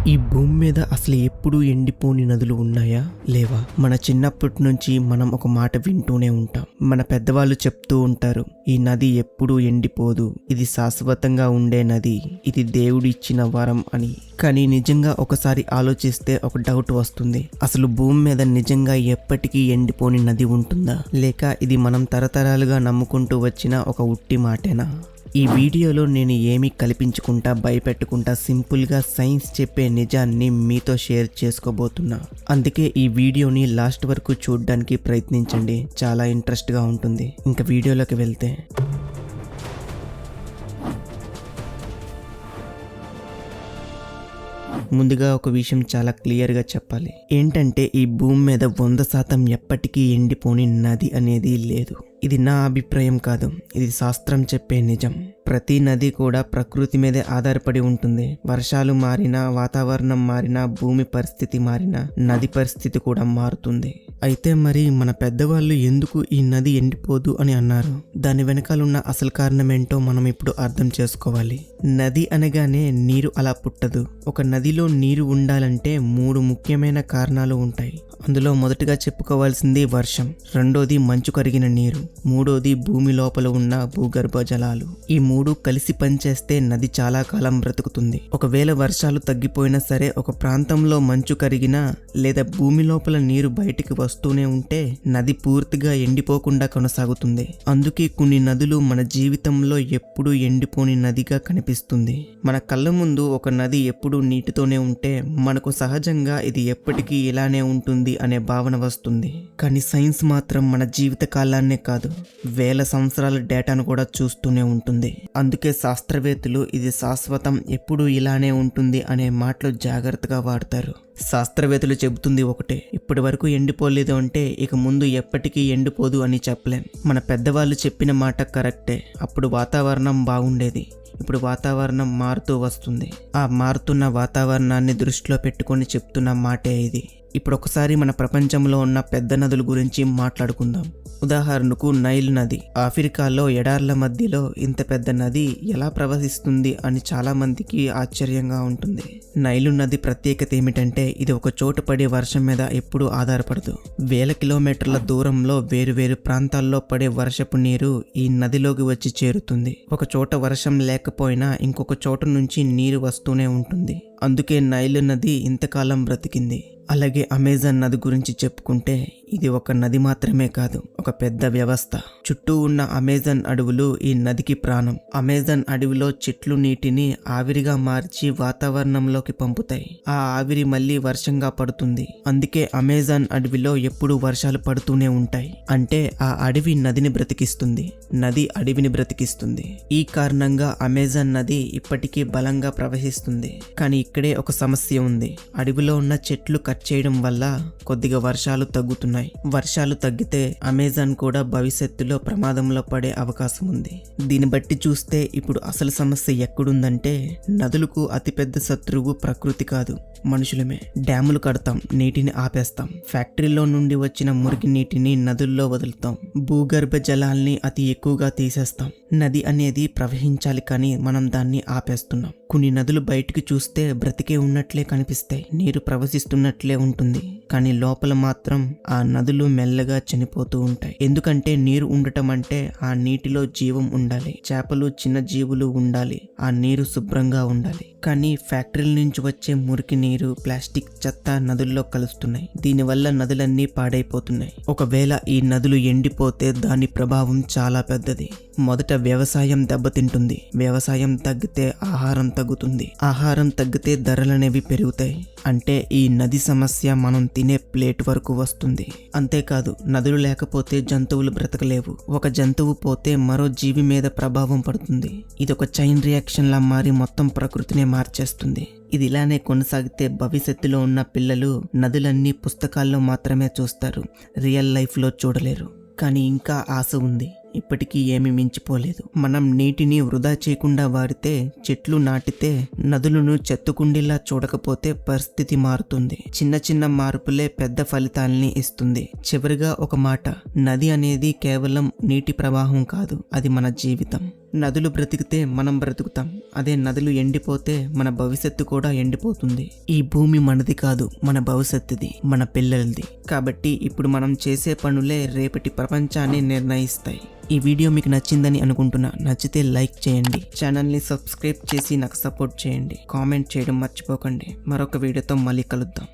ఈ భూమి మీద అసలు ఎప్పుడూ ఎండిపోని నదులు ఉన్నాయా లేవా? మన చిన్నప్పటి నుంచి మనం ఒక మాట వింటూనే ఉంటాం. మన పెద్దవాళ్ళు చెప్తూ ఉంటారు, ఈ నది ఎప్పుడూ ఎండిపోదు, ఇది శాశ్వతంగా ఉండే నది, ఇది దేవుడు ఇచ్చిన వరం అని. కానీ నిజంగా ఒకసారి ఆలోచిస్తే ఒక డౌట్ వస్తుంది, అసలు భూమి మీద నిజంగా ఎప్పటికీ ఎండిపోని నది ఉంటుందా, లేక ఇది మనం తరతరాలుగా నమ్ముకుంటూ వచ్చిన ఒక ఉట్టి మాటేనా? ఈ వీడియోలో నేను ఏమీ కల్పించుకుంటా భయపెట్టుకుంటా సింపుల్గా సైన్స్ చెప్పే నిజాన్ని మీతో షేర్ చేసుకోబోతున్నా. అందుకే ఈ వీడియోని లాస్ట్ వరకు చూడడానికి ప్రయత్నించండి, చాలా ఇంట్రెస్ట్గా ఉంటుంది. ఇంకా వీడియోలోకి వెళ్తే, ముందుగా ఒక విషయం చాలా క్లియర్గా చెప్పాలి. ఏంటంటే ఈ భూమి మీద 100% ఎప్పటికీ ఎండిపోని నది అనేది లేదు. ఇది నా అభిప్రాయం కాదు, ఇది శాస్త్రం చెప్పే నిజం. ప్రతి నది కూడా ప్రకృతి మీదే ఆధారపడి ఉంటుంది. వర్షాలు మారినా, వాతావరణం మారినా, భూమి పరిస్థితి మారినా, నది పరిస్థితి కూడా మారుతుంది. అయితే మరి మన పెద్దవాళ్ళు ఎందుకు ఈ నది ఎండిపోదు అని అన్నారు? దాని వెనకాలన్న అసలు కారణం ఏంటో మనం ఇప్పుడు అర్థం చేసుకోవాలి. నది అనగానే నీరు అలా పుట్టదు. ఒక నదిలో నీరు ఉండాలంటే 3 ముఖ్యమైన కారణాలు ఉంటాయి. అందులో మొదటిగా చెప్పుకోవాల్సింది వర్షం, రెండోది మంచు కరిగిన నీరు, మూడోది భూమి లోపల ఉన్న భూగర్భ జలాలు. ఈ 3 కలిసి పనిచేస్తే నది చాలా కాలం బ్రతుకుతుంది. ఒకవేళ వర్షాలు తగ్గిపోయినా సరే, ఒక ప్రాంతంలో మంచు కరిగినా లేదా భూమి లోపల నీరు బయటికి వస్తూనే ఉంటే నది పూర్తిగా ఎండిపోకుండా కొనసాగుతుంది. అందుకే కొన్ని నదులు మన జీవితంలో ఎప్పుడూ ఎండిపోని నదిగా కనిపిస్తుంది. మన కళ్ళ ముందు ఒక నది ఎప్పుడూ నీటితోనే ఉంటే మనకు సహజంగా ఇది ఎప్పటికీ ఇలానే ఉంటుంది అనే భావన వస్తుంది. కానీ సైన్స్ మాత్రం మన జీవిత కాలాన్నే కాదు, వేల సంవత్సరాల డేటాను కూడా చూస్తూనే ఉంటుంది. అందుకే శాస్త్రవేత్తలు ఇది శాశ్వతం, ఎప్పుడూ ఇలానే ఉంటుంది అనే మాటలు జాగ్రత్తగా వాడతారు. శాస్త్రవేత్తలు చెబుతుంది ఒకటే, ఇప్పటి వరకు ఎండిపోలేదు అంటే ఇక ముందు ఎప్పటికీ ఎండిపోదు అని చెప్పలేం. మన పెద్దవాళ్ళు చెప్పిన మాట కరెక్టే. అప్పుడు వాతావరణం బాగుండేది, ఇప్పుడు వాతావరణం మారుతూ వస్తుంది. ఆ మారుతున్న వాతావరణాన్ని దృష్టిలో పెట్టుకొని చెప్తున్న మాటే ఇది. ఇప్పుడు ఒకసారి మన ప్రపంచంలో ఉన్న పెద్ద నదుల గురించి మాట్లాడుకుందాం. ఉదాహరణకు నైల్ నది. ఆఫ్రికాలో ఎడార్ల మధ్యలో ఇంత పెద్ద నది ఎలా ప్రవహిస్తుంది అని చాలా మందికి ఆశ్చర్యంగా ఉంటుంది. నైలు నది ప్రత్యేకత ఏమిటంటే ఇది ఒక చోట పడే వర్షం మీద ఎప్పుడూ ఆధారపడదు. వేల కిలోమీటర్ల దూరంలో వేరు ప్రాంతాల్లో పడే వర్షపు నీరు ఈ నదిలోకి వచ్చి చేరుతుంది. ఒక చోట వర్షం లేకపోయినా ఇంకొక చోట నుంచి నీరు వస్తూనే ఉంటుంది. అందుకే నైలు నది ఇంతకాలం బ్రతికింది. అలాగే అమెజాన్ నది గురించి చెప్పుకుంటే ఇది ఒక నది మాత్రమే కాదు, ఒక పెద్ద వ్యవస్థ. చుట్టూ ఉన్న అమెజాన్ అడవులు ఈ నదికి ప్రాణం. అమెజాన్ అడవిలో చెట్లు నీటిని ఆవిరిగా మార్చి వాతావరణంలోకి పంపుతాయి. ఆ ఆవిరి మళ్ళీ వర్షంగా పడుతుంది. అందుకే అమెజాన్ అడవిలో ఎప్పుడూ వర్షాలు పడుతూనే ఉంటాయి. అంటే ఆ అడవి నదిని బ్రతికిస్తుంది, నది అడవిని బ్రతికిస్తుంది. ఈ కారణంగా అమెజాన్ నది ఇప్పటికీ బలంగా ప్రవహిస్తుంది. కానీ ఇక్కడే ఒక సమస్య ఉంది. అడవిలో ఉన్న చెట్లు కట్ చేయడం వల్ల కొద్దిగా వర్షాలు తగ్గుతున్నాయి. వర్షాలు తగ్గితే అమెజాన్ కూడా భవిష్యత్తులో ప్రమాదంలో పడే అవకాశం ఉంది. దీన్ని బట్టి చూస్తే ఇప్పుడు అసలు సమస్య ఎక్కడుందంటే, నదులకు అతిపెద్ద శత్రువు ప్రకృతి కాదు, మనుషులమే. డ్యాములు కడతాం, నీటిని ఆపేస్తాం. ఫ్యాక్టరీలో నుండి వచ్చిన మురికి నీటిని నదుల్లో వదులుతాం. భూగర్భ జలాల్ని అతి ఎక్కువగా తీసేస్తాం. నది అనేది ప్రవహించాలి, కానీ మనం దాన్ని ఆపేస్తున్నాం. కొన్ని నదులు బయటికి చూస్తే బ్రతికే ఉన్నట్లే కనిపిస్తాయి, నీరు ప్రవహిస్తున్నట్లే ఉంటుంది. కానీ లోపల మాత్రం ఆ నదులు మెల్లగా చనిపోతూ ఉంటాయి. ఎందుకంటే నీరు ఉండటం అంటే ఆ నీటిలో జీవం ఉండాలి, చేపలు, చిన్న జీవులు ఉండాలి, ఆ నీరు శుభ్రంగా ఉండాలి. కానీ ఫ్యాక్టరీల నుంచి వచ్చే మురికి నీరు, ప్లాస్టిక్ చెత్త నదుల్లో కలుస్తున్నాయి. దీనివల్ల నదులన్నీ పాడైపోతున్నాయి. ఒకవేళ ఈ నదులు ఎండిపోతే దాని ప్రభావం చాలా పెద్దది. మొదట వ్యవసాయం దెబ్బతింటుంది. వ్యవసాయం తగ్గితే ఆహారం తగ్గుతుంది. ఆహారం తగ్గితే ధరలనేవి పెరుగుతాయి. అంటే ఈ నది సమస్య మనం తినే ప్లేట్ వరకు వస్తుంది. అంతేకాదు, నదులు లేకపోతే జంతువులు బ్రతకలేవు. ఒక జంతువు పోతే మరో జీవి మీద ప్రభావం పడుతుంది. ఇది ఒక చైన్ రియాక్షన్ లా మారి మొత్తం ప్రకృతినే మార్చేస్తుంది. ఇది ఇలానే కొనసాగితే భవిష్యత్తులో ఉన్న పిల్లలు నదులన్నీ పుస్తకాల్లో మాత్రమే చూస్తారు, రియల్ లైఫ్లో చూడలేరు. కానీ ఇంకా ఆశ ఉంది. ఇప్పటికీ ఏమీ మించిపోలేదు. మనం నీటిని వృధా చేయకుండా వాడితే, చెట్లు నాటితే, నదులను చెత్తకుండీలా చూడకపోతే పరిస్థితి మారుతుంది. చిన్న మార్పులే పెద్ద ఫలితాలని ఇస్తుంది. చివరిగా ఒక మాట, నది అనేది కేవలం నీటి ప్రవాహం కాదు, అది మన జీవితం. నదులు బ్రతికితే మనం బ్రతుకుతాం. అదే నదులు ఎండిపోతే మన భవిష్యత్తు కూడా ఎండిపోతుంది. ఈ భూమి మనది కాదు, మన భవిష్యత్తుది, మన పిల్లలది. కాబట్టి ఇప్పుడు మనం చేసే పనులే రేపటి ప్రపంచాన్ని నిర్ణయిస్తాయి. ఈ వీడియో మీకు నచ్చిందని అనుకుంటున్నా. నచ్చితే లైక్ చేయండి, ఛానల్ని సబ్స్క్రైబ్ చేసి నాకు సపోర్ట్ చేయండి, కామెంట్ చేయడం మర్చిపోకండి. మరొక వీడియోతో మళ్ళీ కలుద్దాం.